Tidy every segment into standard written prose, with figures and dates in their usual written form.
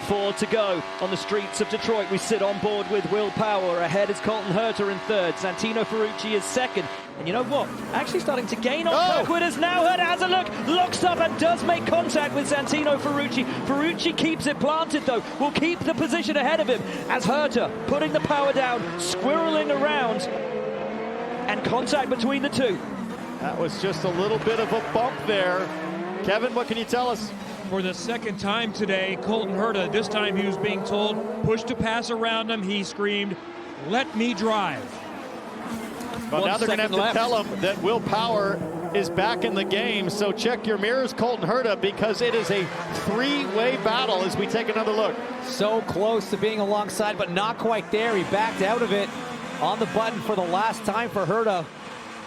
4 to go on the streets of Detroit. We sit on board with Will Power. Ahead is Colton Herta in third. Santino Ferrucci is second. And you know what? Actually starting to gain on Kirkwood as now Herta has a look, looks up and does make contact with Santino Ferrucci. Ferrucci keeps it planted though, will keep the position ahead of him as Herta putting the power down, squirreling around, and contact between the two. That was just a little bit of a bump there. Kevin, what can you tell us? For the second time today, Colton Herta, this time he was being told, push to pass around him. He screamed, "Let me drive." Well, now they're going to have to tell him that Will Power is back in the game. So check your mirrors, Colton Herta, because it is a three-way battle as we take another look. So close to being alongside, but not quite there. He backed out of it on the button for the last time for Herta.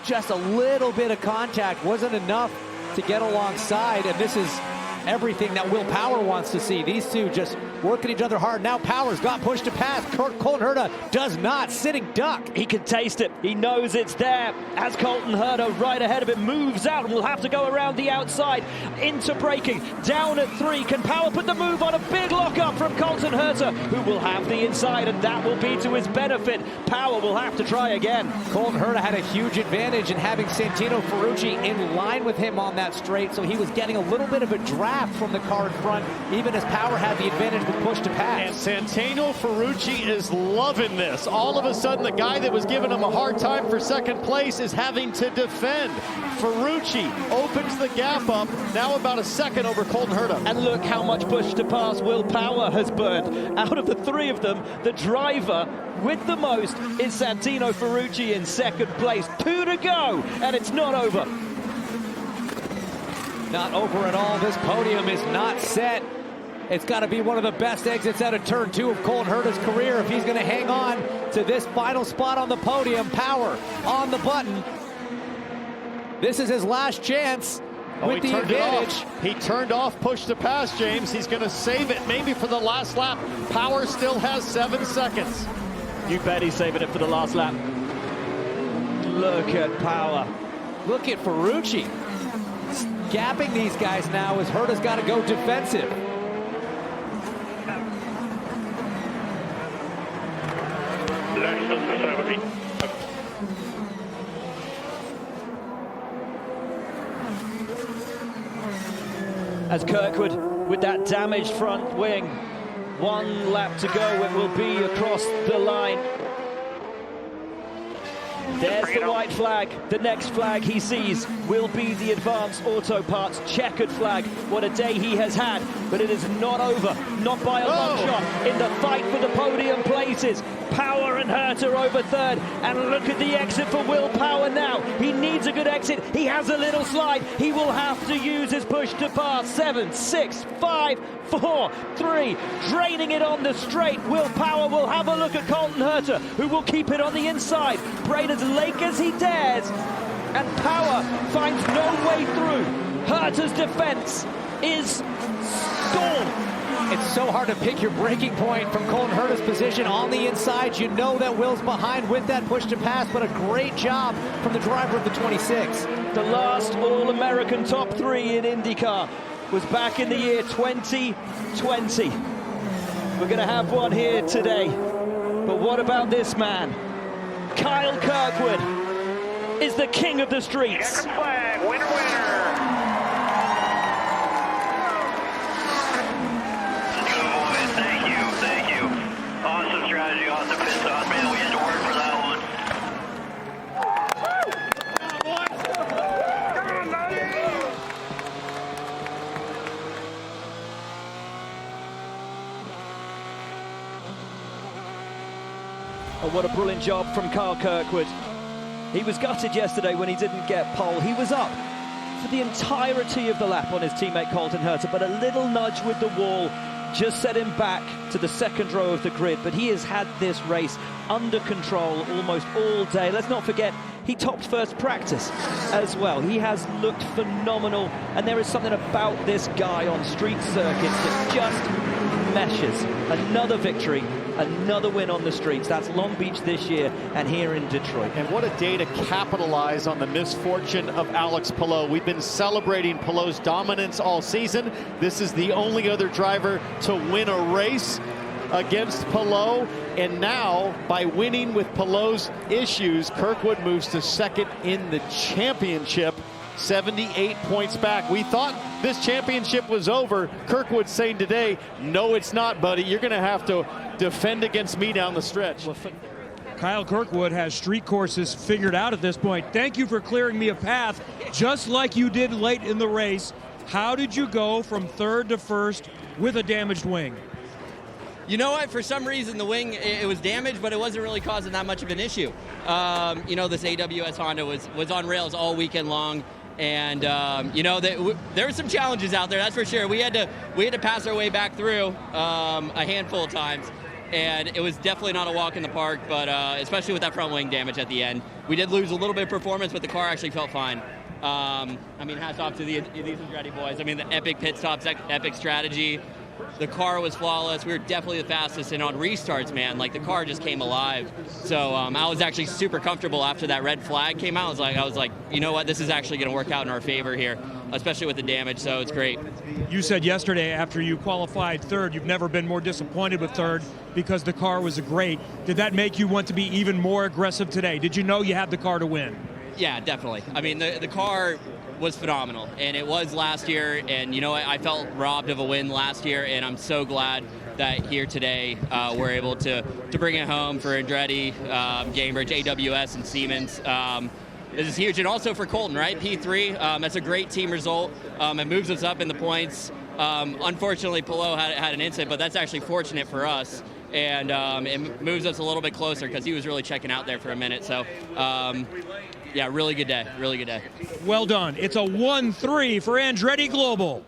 Just a little bit of contact wasn't enough to get alongside, and this is everything that Will Power wants to see. These two just working each other hard. Now Power's got pushed to pass. Colton Herta does not. Sitting duck. He can taste it. He knows it's there. As Colton Herta right ahead of it moves out and will have to go around the outside into braking. Down at 3. Can Power put the move on? A big lockup from Colton Herta, who will have the inside, and that will be to his benefit. Power will have to try again. Colton Herta had a huge advantage in having Santino Ferrucci in line with him on that straight, so he was getting a little bit of a draft from the car in front, even as Power had the advantage with push to pass. And Santino Ferrucci is loving this. All of a sudden, the guy that was giving him a hard time for second place is having to defend. Ferrucci opens the gap up, now about a second over Colton Herta. And look how much push to pass Will Power has burned. Out of the 3 of them, the driver with the most is Santino Ferrucci in second place. 2 to go, and it's not over. Not over at all. This podium is not set. It's got to be one of the best exits out of turn 2 of Colton Herta's career if he's going to hang on to this final spot on the podium. Power on the button. This is his last chance with the advantage. He turned off push to pass, James. He's going to save it maybe for the last lap. Power still has 7 seconds. You bet he's saving it for the last lap. Look at Power. Look at Ferrucci. Gapping these guys now as Herta's got to go defensive. As Kirkwood with that damaged front wing. 1 lap to go, it will be across the line. There's the white flag. The next flag he sees will be the Advanced Auto Parts checkered flag. What a day he has had, but it is not over. Not by a long shot in the fight for the podium places. Power and Herta over third, and look at the exit for Will Power now. He needs a good exit. He has a little slide. He will have to use his push to pass. 7, 6, 5, 4, 3. Draining it on the straight. Will Power will have a look at Colton Herta, who will keep it on the inside. Braid as lake as he dares, and Power finds no way through. Herta's defense is stalled. It's so hard to pick your breaking point from Colton Herta's position on the inside. You know that Will's behind with that push to pass, but a great job from the driver of the 26. The last All-American top 3 in IndyCar was back in the year 2020. We're going to have one here today. But what about this man? Kyle Kirkwood is the king of the streets. Checkered flag, winner, winner. Thank you. Awesome strategy, awesome pit stop. Man, we had to work for that one. Oh, what a brilliant job from Kyle Kirkwood. He was gutted yesterday when he didn't get pole. He was up for the entirety of the lap on his teammate Colton Herta, but a little nudge with the wall just set him back to the second row of the grid. But he has had this race under control almost all day. Let's not forget, he topped first practice as well. He has looked phenomenal, and there is something about this guy on street circuits that just meshes. Another victory Another win on the streets. That's Long Beach this year and here in Detroit. And what a day to capitalize on the misfortune of Alex Palou. We've been celebrating Palou's dominance all season. This is the only other driver to win a race against Palou, and now by winning with Palou's issues, Kirkwood moves to second in the championship, 78 points back. We thought this championship was over. Kirkwood saying today, no, it's not, buddy. You're going to have to defend against me down the stretch. Kyle Kirkwood has street courses figured out at this point. Thank you for clearing me a path, just like you did late in the race. How did you go from third to first with a damaged wing? You know what? For some reason, the wing, it was damaged, but it wasn't really causing that much of an issue. You know, this AWS Honda was on rails all weekend long, and you know, there were some challenges out there. That's for sure. We had to pass our way back through a handful of times, and it was definitely not a walk in the park. But especially with that front wing damage at the end, we did lose a little bit of performance, but the car actually felt fine. I mean, hats off to these Andretti boys. I mean, the epic pit stops, epic strategy. The car was flawless. We were definitely the fastest, and on restarts, man, like the car just came alive. So I was actually super comfortable after that red flag came out. I was like, you know what, this is actually going to work out in our favor here, especially with the damage. So it's great. You said yesterday after you qualified third, you've never been more disappointed with third because the car was great. Did that make you want to be even more aggressive today? Did you know you had the car to win? Yeah, definitely. I mean, the car was phenomenal, and it was last year, and you know, I felt robbed of a win last year, and I'm so glad that here today we're able to bring it home for Andretti, Gamebridge, AWS, and Siemens. This is huge, and also for Colton, right? P3, that's a great team result. It moves us up in the points. Unfortunately, Palou had an incident, but that's actually fortunate for us, and it moves us a little bit closer because he was really checking out there for a minute. So yeah, really good day, really good day. Well done. It's a 1-3 for Andretti Global.